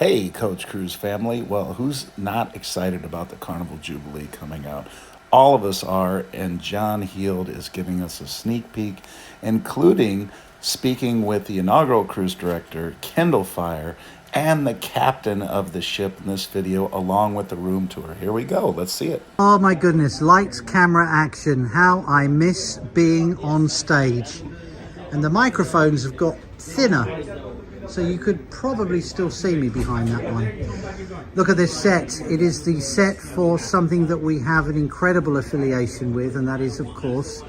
Hey, Coach Cruise family. Well, who's not excited about the Carnival Jubilee coming out? All of us are, and John HEALD is giving us a sneak peek, including speaking with the inaugural cruise director, KYNDALL, and the captain of the ship in this video, along with the room tour. Here we go. Let's see it. Oh my goodness, lights, camera, action. How I miss being on stage. And the microphones have got thinner, so you could probably still see me behind that one. Look at this set. It is the set for something that we have an incredible affiliation with, and that is, of course,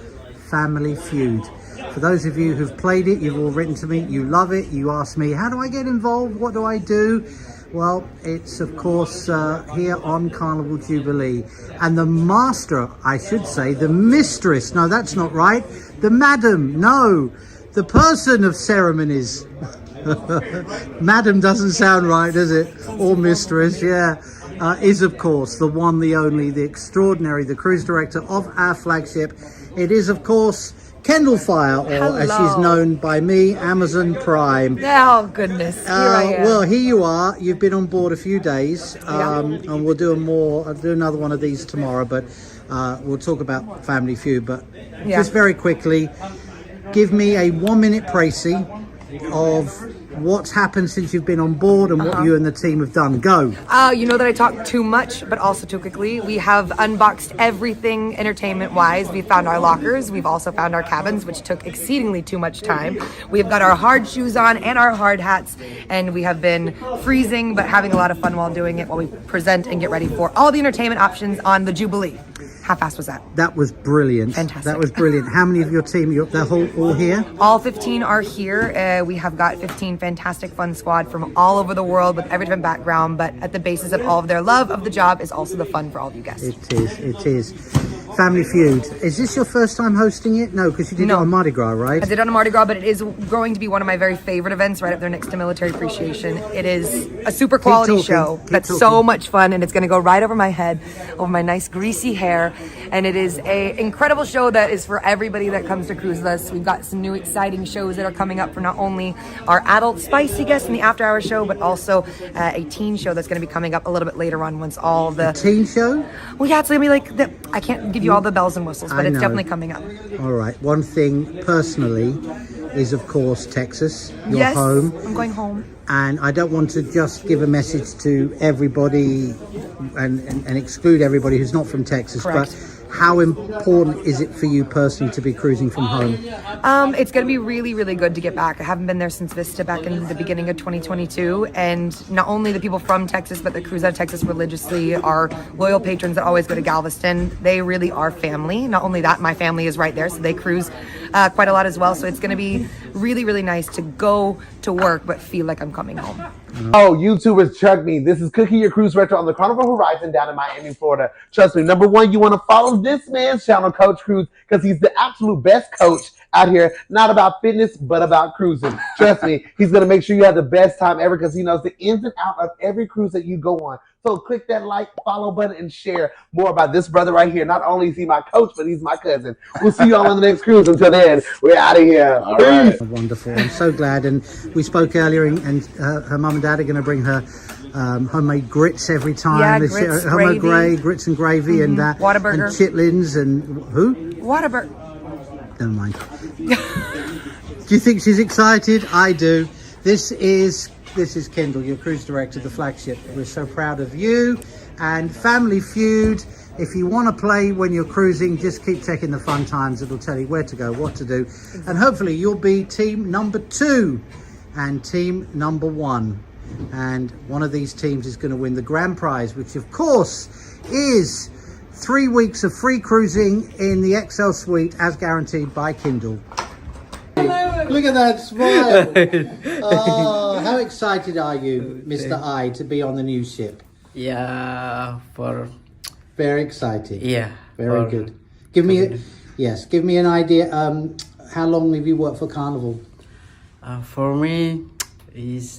Family Feud. For those of you who've played it, you've all written to me, you love it, you ask me, how do I get involved? What do I do? Well, it's, of course, here on Carnival Jubilee. And the master, I should say, the mistress, no, that's not right, the madam, no, the person of ceremonies. Madam doesn't sound right, does it? Or mistress, yeah. Is, of course, the one, the only, the extraordinary, the cruise director of our flagship. It is, of course, KYNDALL, or as she's known by me, Amazon Prime. Oh, goodness. Here I am. Well, here you are. You've been on board a few days, and we'll do I'll do another one of these tomorrow, but we'll talk about Family Feud. But just very quickly, give me a 1-minute précis of what's happened since you've been on board and what you and the team have done. Go. You know that I talk too much, but also too quickly. We have unboxed everything entertainment-wise. We found our lockers. We've also found our cabins, which took exceedingly too much time. We've got our hard shoes on and our hard hats, and we have been freezing, but having a lot of fun while doing it, while we present and get ready for all the entertainment options on the Jubilee. How fast was that? That was brilliant. Fantastic. That was brilliant. How many of your team, they're all here? All 15 are here. We have got 15 fantastic fun squad from all over the world with every different background, but at the basis of all of their love of the job is also the fun for all of you guests. It is. Family Feud. Is this your first time hosting it? No, because you did it on Mardi Gras, right? I did it on Mardi Gras, but it is growing to be one of my very favorite events right up there next to Military Appreciation. It is a super quality show that's so much fun, and it's going to go right over my head, over my nice greasy hair, and it is a incredible show that is for everybody that comes to cruise with us. We've got some new exciting shows that are coming up for not only our adult spicy guests in the after hour show, but also a teen show that's going to be coming up a little bit later on once all the... A teen show? Well, yeah, it's going to be like... I can't give you all the bells and whistles, but it's definitely coming up. All right. One thing personally is, of course, Texas. Your home. I'm going home. And I don't want to just give a message to everybody and exclude everybody who's not from Texas. Correct. But how important is it for you personally to be cruising from home? It's going to be really, really good to get back. I haven't been there since Vista back in the beginning of 2022. And not only the people from Texas, but the cruise out of Texas religiously, our loyal patrons that always go to Galveston, they really are family. Not only that, my family is right there, so they cruise quite a lot as well. So it's going to be really, really nice to go to work, but feel like I'm coming home. Oh, YouTubers, check me. This is Cookie, your cruise director on the Carnival Horizon down in Miami, Florida. Trust me, number one, you want to follow this man's channel, Coach Cruise, because he's the absolute best coach out here. Not about fitness, but about cruising. Trust me, he's going to make sure you have the best time ever because he knows the ins and outs of every cruise that you go on. So click that like, follow button, and share more about this brother right here. Not only is he my coach, but he's my cousin. We'll see you all on the next cruise. Until then, we're out of here. All right. Wonderful. I'm so glad. And we spoke earlier, and her mum and dad are going to bring her homemade grits every time. Yeah, grits, gravy. Grits and gravy, and that. Whataburger. And chitlins and who? Whataburger. Never mind. Do you think she's excited? I do. This is KYNDALL, your cruise director, the flagship. We're so proud of you. And Family Feud, if you want to play when you're cruising, just keep checking the fun times. It'll tell you where to go, what to do. And hopefully you'll be team number 2 and team number 1. And one of these teams is going to win the grand prize, which of course is 3 weeks of free cruising in the XL Suite as guaranteed by KYNDALL. Look at that smile. Oh, how excited are you, Mr. I, to be on the new ship? Yeah, Very excited. Yeah. Very good. Give me an idea. How long have you worked for Carnival? For me,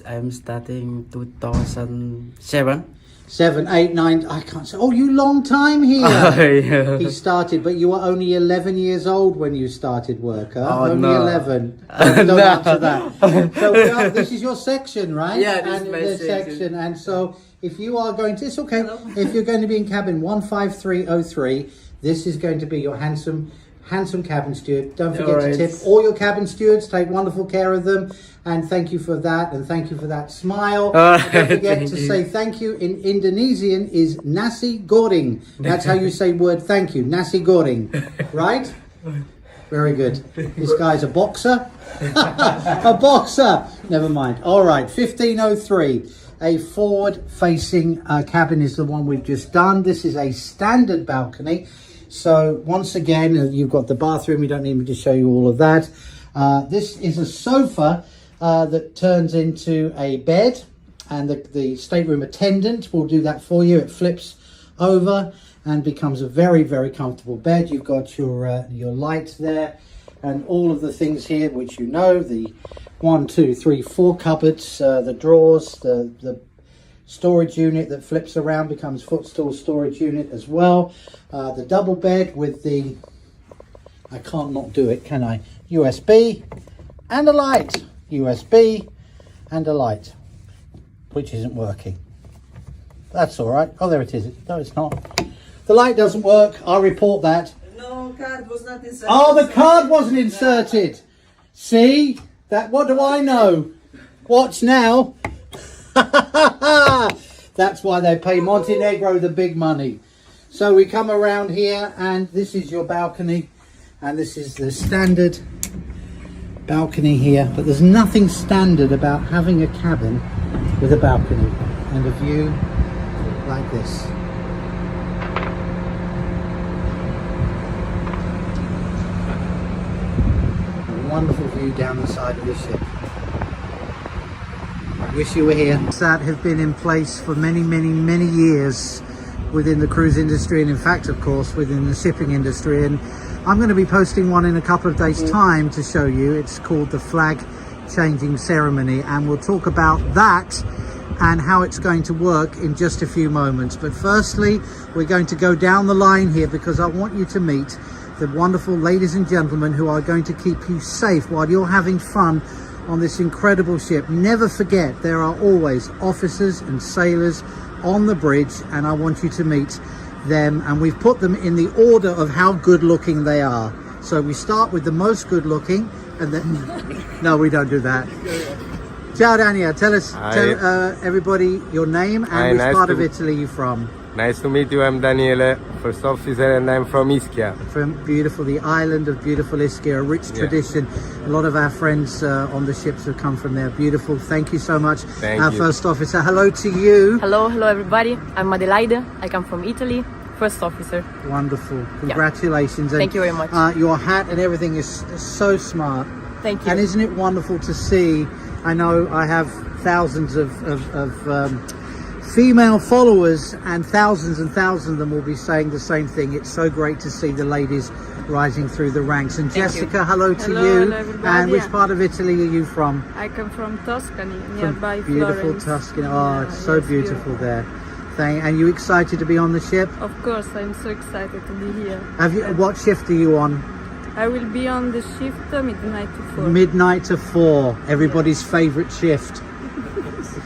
I'm starting 2007. 7, 8, 9. I can't say. Oh, you long time here. Yeah. He started, but you were only 11 years old when you started work, huh? Oh, Only no. 11. Don't No. answer that. So this is your section, right? Yeah, this and is my the section. And so if you are going to, it's okay. If you're going to be in cabin 15303, this is going to be your handsome cabin steward. Don't forget to tip all your cabin stewards. Take wonderful care of them. And thank you for that. And thank you for that smile. And don't forget to say thank you in Indonesian is nasi goreng. That's how you say word thank you. Nasi goreng. Right? Very good. This guy's a boxer. A boxer. Never mind. All right. 1503. A forward-facing cabin is the one we've just done. This is a standard balcony. So once again, you've got the bathroom. You don't need me to show you all of that. This is a sofa that turns into a bed, and the stateroom attendant will do that for you. It flips over and becomes a very, very comfortable bed. You've got your lights there and all of the things here, which you know, the 1, 2, 3, 4 cupboards, the drawers, the storage unit that flips around becomes footstool storage unit as well. The double bed with the, I can't not do it, can I? USB and a light. USB and a light, which isn't working. That's all right. Oh, there it is. No, it's not. The light doesn't work. I'll report that. No, card was not inserted. Oh, the card wasn't inserted. See? That, what do I know? Watch now. That's why they pay Montenegro the big money. So we come around here, and this is your balcony, and this is the standard balcony here. But there's nothing standard about having a cabin with a balcony and a view like this. A wonderful view down the side of the ship. I wish you were here. That have been in place for many, many, many years within the cruise industry, and in fact, of course, within the shipping industry. And I'm going to be posting one in a couple of days' time to show you. It's called the flag changing ceremony, and we'll talk about that and how it's going to work in just a few moments. But firstly, we're going to go down the line here because I want you to meet the wonderful ladies and gentlemen who are going to keep you safe while you're having fun on this incredible ship. Never forget, there are always officers and sailors on the bridge, and I want you to meet them, and we've put them in the order of how good looking they are. So we start with the most good looking, and then no, we don't do that. Ciao Dania, tell everybody your name and which part of Italy you're from. Nice to meet you. I'm Daniele, first officer, and I'm from Ischia. From beautiful, the island of beautiful Ischia, a rich tradition. A lot of our friends on the ships have come from there. Beautiful. Thank you so much. Thank our you. First officer, hello to you. Hello everybody. I'm Adelaide. I come from Italy. First officer. Wonderful. Congratulations. Yeah. Thank you very much. Your hat and everything is so smart. Thank you. And isn't it wonderful to see? I know I have thousands of female followers, and thousands of them will be saying the same thing. It's so great to see the ladies rising through the ranks. And Thank Jessica, you. hello to Hello, you. hello everybody. And which part of Italy are you from? I come from Tuscany, From nearby beautiful Florence. Tuscany. Oh, Yeah, it's so yes, beautiful there. And you excited to be on the ship? Of course, I'm so excited to be here. Have you? What shift are you on? I will be on the shift midnight to 4. Midnight to 4. Everybody's favourite shift.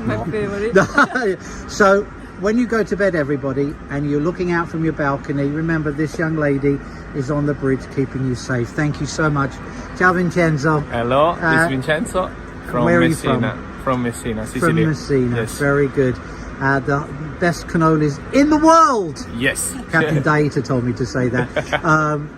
My favorite. So when you go to bed, everybody, and you're looking out from your balcony, remember this young lady is on the bridge keeping you safe. Thank you so much. Ciao Vincenzo. Hello, this is Vincenzo from where are you Messina. From Messina, From Sicily. Messina. Yes. Very good. The best cannolis in the world. Yes. Captain Daita told me to say that.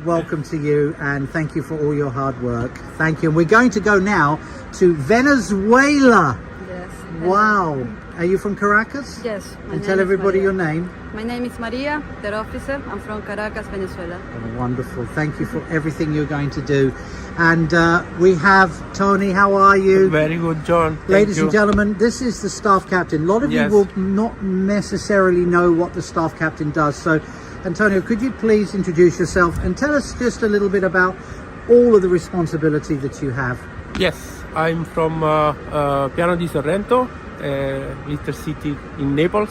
Welcome to you, and thank you for all your hard work. Thank you. And we're going to go now to Venezuela. Yes. Wow. Are you from Caracas? Yes. And tell everybody your name. My name is Maria, third officer. I'm from Caracas, Venezuela. Oh, wonderful. Thank you for everything you're going to do. And we have Tony. How are you? Very good, John. Thank Ladies you. and gentlemen, this is the staff captain. A lot of Yes. you will not necessarily know what the staff captain does. So, Antonio, could you please introduce yourself and tell us just a little bit about all of the responsibility that you have? Yes, I'm from Piano di Sorrento, little city in Naples.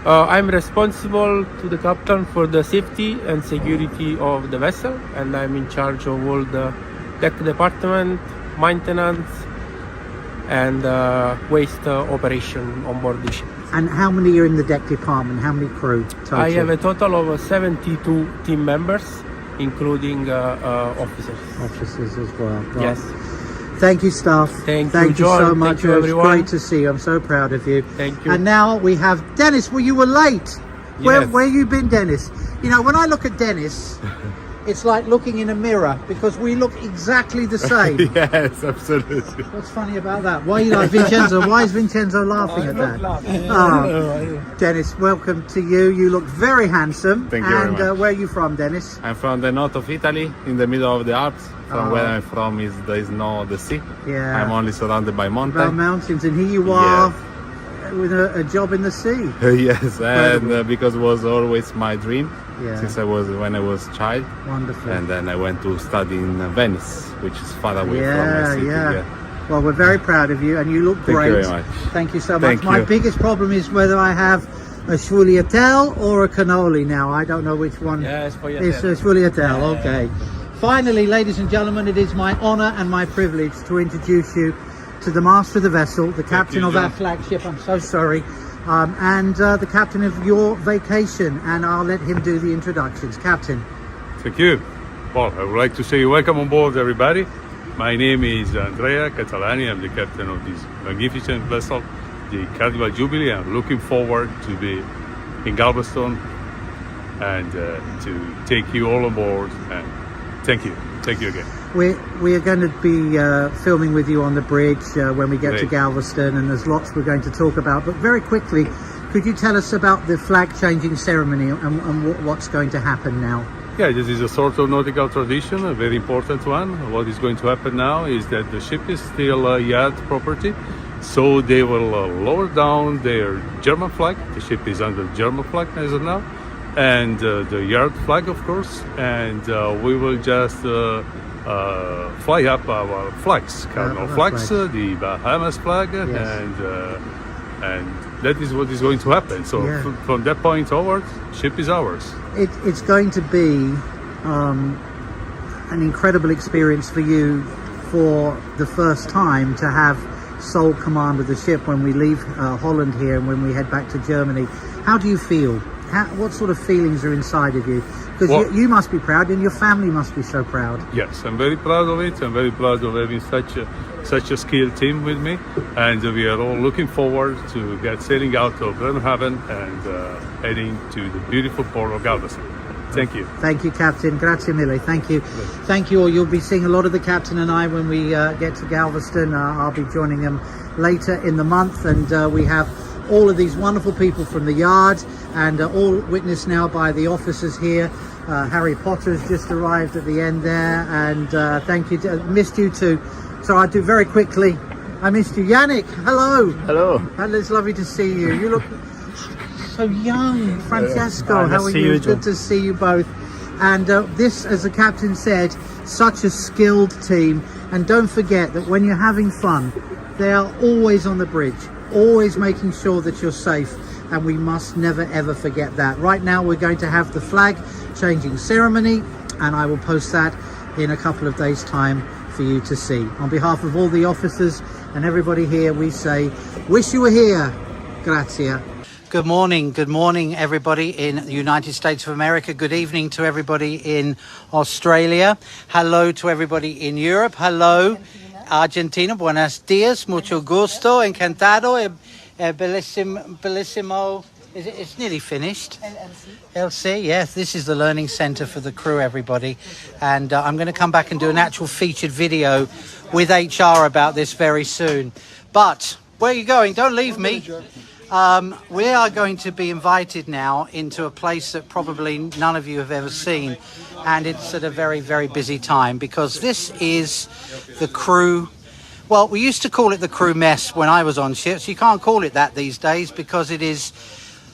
I'm responsible to the captain for the safety and security of the vessel, and I'm in charge of all the deck department, maintenance, and waste operation on board the ship. And how many are in the deck department? How many crew total? I have a total of 72 team members, including officers. Officers as well. Right. Yes. Thank you, staff. Thank you, John. so Thank much. you, It was everyone. great to see you. I'm so proud of you. Thank you. And now we have Dennis. Well, you were late. Yes. Where you been, Dennis? You know, when I look at Dennis, it's like looking in a mirror because we look exactly the same. Yes, absolutely. What's funny about that? Why you like Vincenzo? Why is Vincenzo laughing at that? Oh, Dennis, welcome to you. You look very handsome. Thank you very much. Where are you from, Dennis? I'm from the north of Italy, in the middle of the Alps. From where I'm from there is no the sea. Yeah. I'm only surrounded by About mountains. mountains, and here you are with a job in the sea. Yes, and because it was always my dream Yeah. since when I was a child. Wonderful. And then I went to study in Venice, which is far away from Yeah, my city. yeah. Well, we're very proud of you, and you look Thank you great. very much. Thank you so much. Thank My you. biggest problem is whether I have a sfogliatelle or a cannoli now. I don't know which one. Yes, for It's a sfogliatelle, okay. Finally, ladies and gentlemen, it is my honor and my privilege to introduce you to the master of the vessel, the captain of our flagship. I'm so sorry. And the captain of your vacation, and I'll let him do the introductions. Captain. Thank you. Well, I would like to say welcome on board, everybody. My name is Andrea Catalani. I'm the captain of this magnificent vessel, the Carnival Jubilee. I'm looking forward to be in Galveston and to take you all on board. And thank you. Thank you again. We are going to be filming with you on the bridge when we get to Great. Galveston, and there's lots we're going to talk about. But very quickly, could you tell us about the flag changing ceremony and what's going to happen now? Yeah, this is a sort of nautical tradition, a very important one. What is going to happen now is that the ship is still yard property, so they will lower down their German flag. The ship is under German flag as of now, and the yard flag, of course, and we will just fly up our flags, Cardinal flags, the Bahamas flag, Yes. and that is what is going to happen. So Yeah. from that point onward, ship is ours. It's going to be an incredible experience for you for the first time to have sole command of the ship when we leave Holland here and when we head back to Germany. How do you feel? What sort of feelings are inside of you? Because Well- you must be proud, and your family must be so proud. Yes, I'm very proud of it. I'm very proud of having such a skilled team with me, and we are all looking forward to get sailing out of Bremerhaven and heading to the beautiful port of Galveston. Thank you. Thank you, Captain. Grazie mille. Thank you. Thank you all. You'll be seeing a lot of the Captain and I when we get to Galveston. I'll be joining them later in the month, and we have all of these wonderful people from the yard, and all witnessed now by the officers here. Harry Potter's just arrived at the end there, and thank you. Missed you too. So I'll do very quickly. I missed you. Yannick, hello. Hello. And it's lovely to see you. You look so young. Francesco, how are you? It's good to see you both. And this, as the captain said, such a skilled team. And don't forget that when you're having fun, they are always on the bridge, always making sure that you're safe. And we must never ever forget that. Right now we're going to have the flag changing ceremony, and I will post that in a couple of days' time for you to see. On behalf of all the officers and everybody here, we say, wish you were here. Grazie. Good morning everybody in the United States of America. Good evening to everybody in Australia. Hello to everybody in Europe. Hello Argentina. Buenos dias, mucho gusto, encantado, bellissimo. It's nearly finished. LC, yes, this is the learning center for the crew, everybody. And I'm going to come back and do an actual featured video with HR about this very soon. But where are you going? Don't leave me. We are going to be invited now into a place that probably none of you have ever seen. And it's at a very, very busy time, because this is the crew. Well, we used to call it the crew mess when I was on ships. You can't call it that these days, because it is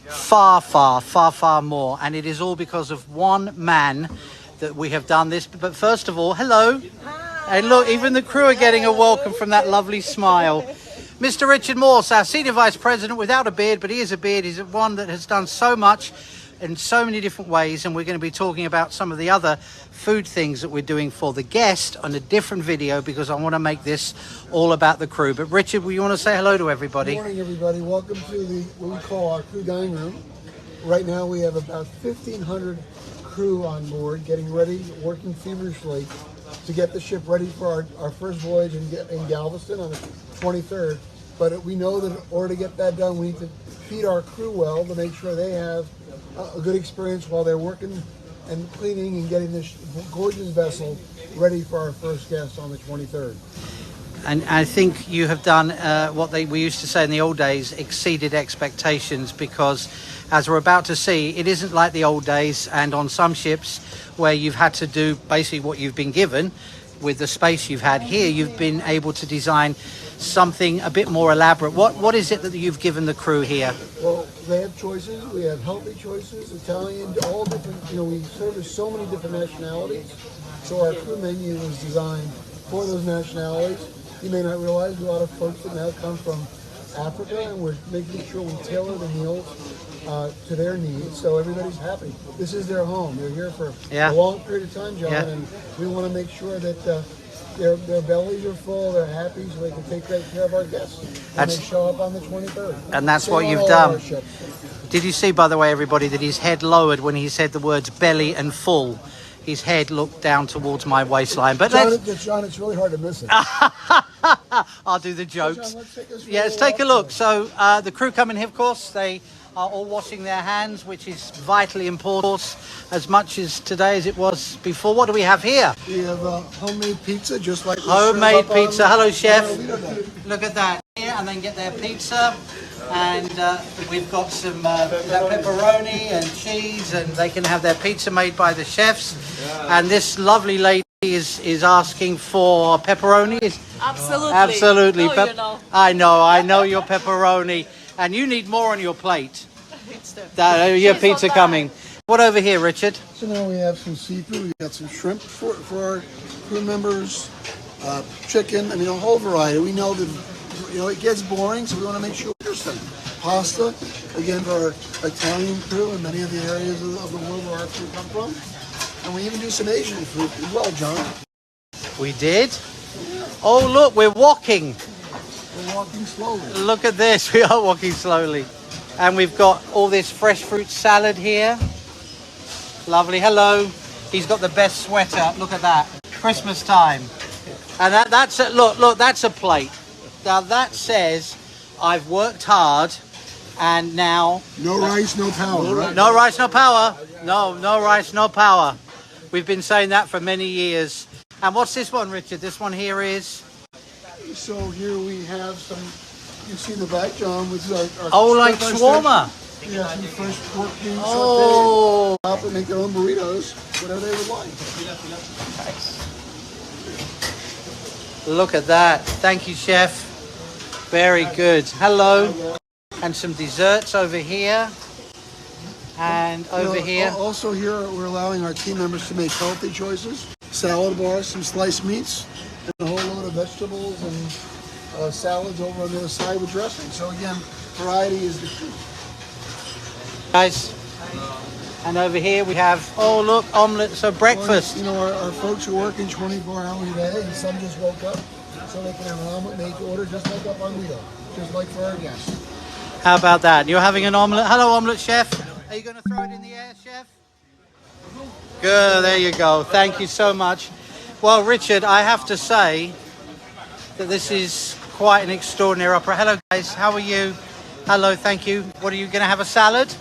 far more, and it is all because of one man that we have done this. But first of all, hello. Hi. And look, even the crew are getting a welcome from that lovely smile. Mr. Richard Morse, our Senior Vice President, without a beard, but he is a beard. He's one that has done so much in so many different ways, and we're going to be talking about some of the other food things that we're doing for the guest on a different video, because I want to make this all about the crew. But Richard, you want to say hello to everybody? Good morning, everybody. Welcome to what we call our crew dining room. Right now we have about 1,500 crew on board, getting ready, working feverishly to get the ship ready for our first voyage in Galveston on the 23rd. But we know that in order to get that done, we need to feed our crew well to make sure they have a good experience while they're working and cleaning and getting this gorgeous vessel ready for our first guest on the 23rd. And I think you have done what we used to say in the old days, exceeded expectations, because as we're about to see, it isn't like the old days and on some ships where you've had to do basically what you've been given with the space you've had. Here you've been able to design something a bit more elaborate. What is it that you've given the crew here? Well, they have choices. We have healthy choices, Italian, all different, we service so many different nationalities. So our crew menu was designed for those nationalities. You may not realize a lot of folks that now come from Africa, and we're making sure we tailor the meals to their needs, so everybody's happy. This is their home. They're here for a long period of time, John, and we want to make sure that their bellies are full, they're happy, so they can take great care of our guests when they show up on the 23rd. And that's what you've done. Did you see, by the way, everybody, that his head lowered when he said the words belly and full? His head looked down towards my waistline. But John, it's really hard to miss it. I'll do the jokes. John, let's take a look. So the crew coming here, of course, they are all washing their hands, which is vitally important, as much as today as it was before. What do we have here? We have homemade pizza, just like homemade pizza. Hello, chef. Look at that. Here, and then get their pizza. And we've got some pepperoni and cheese, and they can have their pizza made by the chefs. And this lovely lady is asking for pepperoni. Absolutely. No, I know your pepperoni, and you need more on your plate. Your pizza coming. What over here, Richard? So now we have some seafood. We got some shrimp for our crew members, chicken. A whole variety. We know that it gets boring, so we want to make sure there's some pasta, again, for our Italian crew and many of the areas of the world where our crew come from. And we even do some Asian food as well, John. We did? Oh, look, we're walking. We're walking slowly. Look at this. We are walking slowly. And we've got all this fresh fruit salad here. Lovely. Hello. He's got the best sweater. Look at that. Christmas time. And that's a, look, that's a plate. Now that says, I've worked hard, and now... No rice, no power, right? No rice, no power. No rice, no power. We've been saying that for many years. And what's this one, Richard? This one here is... So here we have some... You see the back, John, with our like shawarma. Yeah, some fresh pork beans sauteed. Top and make their own burritos, whatever they would like. Look at that. Thank you, chef. Very good. Hello. And some desserts over here. And over here. Also here, we're allowing our team members to make healthy choices. Salad bars, some sliced meats, and a whole load of vegetables and salads over on the other side with dressing. So again, variety is the key. Guys. And over here we have, oh look, omelette, so breakfast. Our folks are working 24 hours a day, and some just woke up, so they can have an omelet made to order just like up on wheel, just like for our guests. How about that? You're having an omelette. Hello, omelette chef. Are you going to throw it in the air, chef? Good, there you go. Thank you so much. Well, Richard, I have to say that this is quite an extraordinary opera. Hello, guys. How are you? Hello, thank you. What, are you going to have a salad?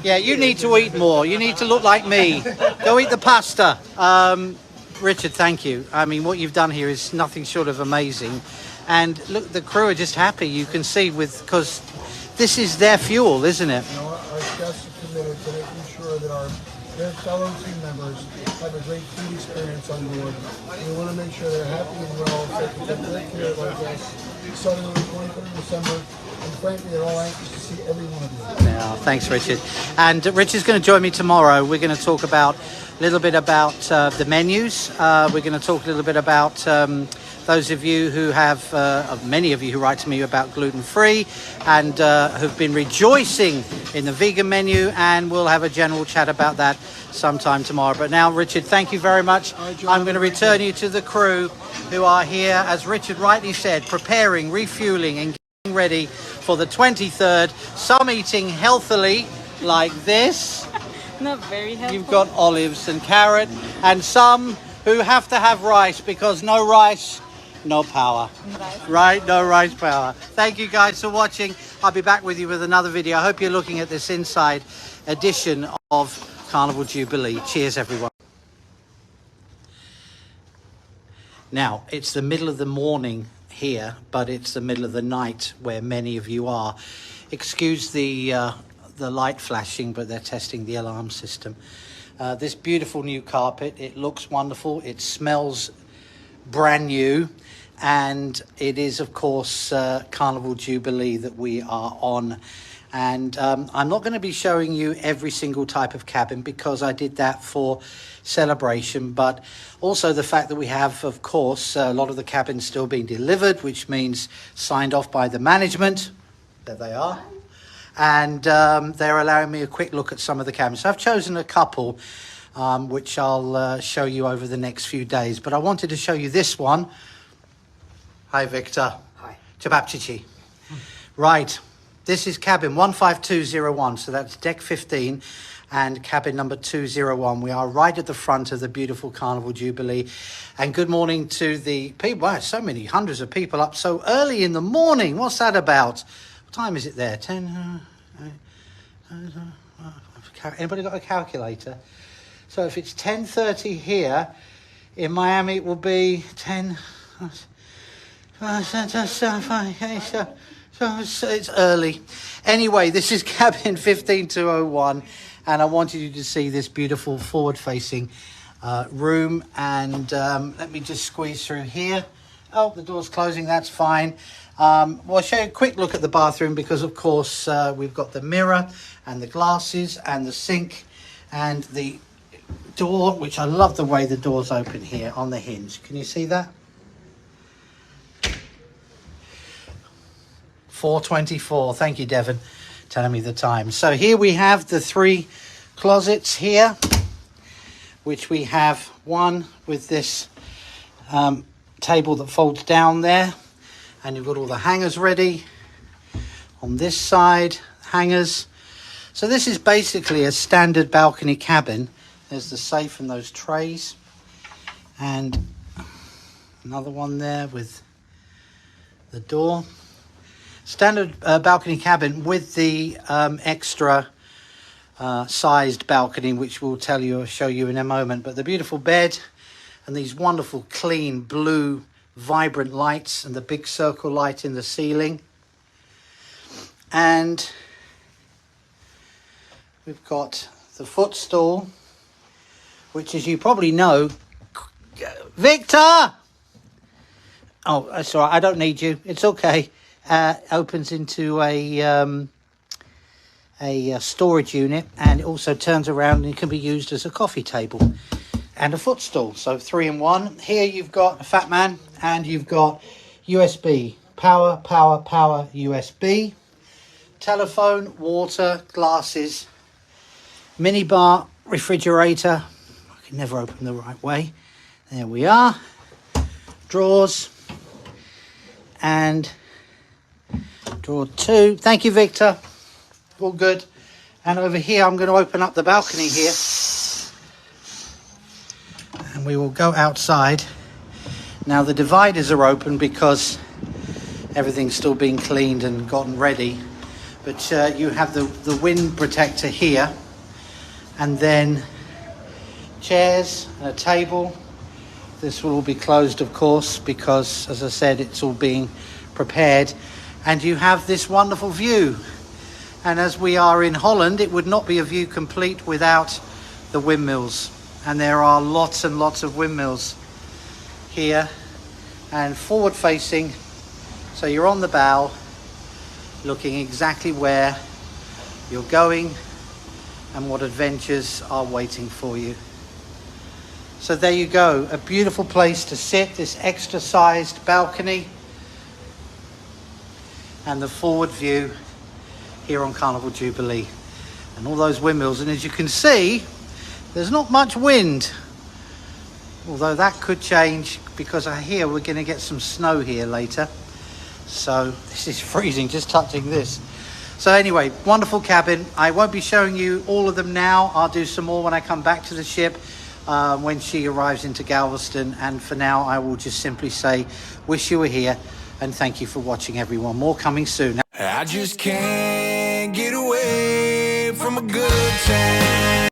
Yeah, you need to eat more. You need to look like me. Go eat the pasta. Richard, thank you. What you've done here is nothing short of amazing. And look, the crew are just happy. You can see because this is their fuel, isn't it? Our chefs are committed to making sure that their fellow team members have a great food experience on board. We want to make sure they're happy and well, so they can take great care of our guests. Starting on the 23rd of December. And frankly, they're all anxious to see every one of you. Yeah, thanks, Richard. And Richard's going to join me tomorrow. We're going to talk a little bit about the menus. We're going to talk a little bit about those of you who have, many of you who write to me about gluten-free and have been rejoicing in the vegan menu, and we'll have a general chat about that sometime tomorrow. But now, Richard, thank you very much. I'm going to return you to the crew who are here, as Richard rightly said, preparing, refueling and getting ready for the 23rd. Some eating healthily like this. Not very helpful. You've got olives and carrot, and some who have to have rice because no rice, no power. Right? No rice power. Thank you guys for watching. I'll be back with you with another video. I hope you're looking at this inside edition of Carnival Jubilee. Cheers, everyone. Now, it's the middle of the morning here, but it's the middle of the night where many of you are. Excuse the light flashing, but they're testing the alarm system. This beautiful new carpet, it looks wonderful, it smells brand new, and it is of course Carnival Jubilee that we are on. And I'm not going to be showing you every single type of cabin because I did that for celebration, but also the fact that we have, of course, a lot of the cabins still being delivered, which means signed off by the management. There they are. And they're allowing me a quick look at some of the cabins. So I've chosen a couple, which I'll show you over the next few days. But I wanted to show you this one. Hi, Victor. Hi. Chabapchichi. Right. This is cabin 15201. So that's deck 15 and cabin number 201. We are right at the front of the beautiful Carnival Jubilee. And good morning to the people. Wow, so many hundreds of people up so early in the morning. What's that about? Time is it there? 10. Anybody got a calculator? So if it's 10:30 here in Miami, it will be 10. So it's early. Anyway, this is cabin 15201, and I wanted you to see this beautiful forward-facing room. And let me just squeeze through here. Oh, the door's closing. That's fine. Well, I'll show you a quick look at the bathroom because, of course, we've got the mirror and the glasses and the sink and the door, which I love the way the door's open here on the hinge. Can you see that? 4:24. Thank you, Devon, telling me the time. So here we have the 3 closets here, which we have one with this table that folds down there. And you've got all the hangers ready. On this side, hangers. So this is basically a standard balcony cabin. There's the safe and those trays. And another one there with the door. Standard balcony cabin with the extra sized balcony, which we'll show you in a moment. But the beautiful bed and these wonderful clean blue vibrant lights and the big circle light in the ceiling. And we've got the footstool, which, as you probably know, Victor! Oh, that's all right. I don't need you. It's okay. Opens into a storage unit, and it also turns around and it can be used as a coffee table and a footstool. So 3 in 1. Here you've got a fat man, and you've got USB, power, USB, telephone, water, glasses, mini bar, refrigerator. I can never open the right way. There we are. Drawers and drawer 2. Thank you, Victor. All good. And over here, I'm going to open up the balcony here. And we will go outside. Now the dividers are open because everything's still being cleaned and gotten ready. But you have the wind protector here. And then chairs and a table. This will all be closed, of course, because, as I said, it's all being prepared. And you have this wonderful view. And as we are in Holland, it would not be a view complete without the windmills. And there are lots and lots of windmills here, and forward facing. So you're on the bow, looking exactly where you're going and what adventures are waiting for you. So there you go, a beautiful place to sit, this extra sized balcony and the forward view here on Carnival Jubilee and all those windmills. And as you can see, there's not much wind, although that could change because I hear we're going to get some snow here later. So this is freezing just touching this. So anyway, wonderful cabin. I won't be showing you all of them now. I'll do some more when I come back to the ship when she arrives into Galveston. And for now, I will just simply say, wish you were here and thank you for watching, everyone. More coming soon. I just can't get away from a good time.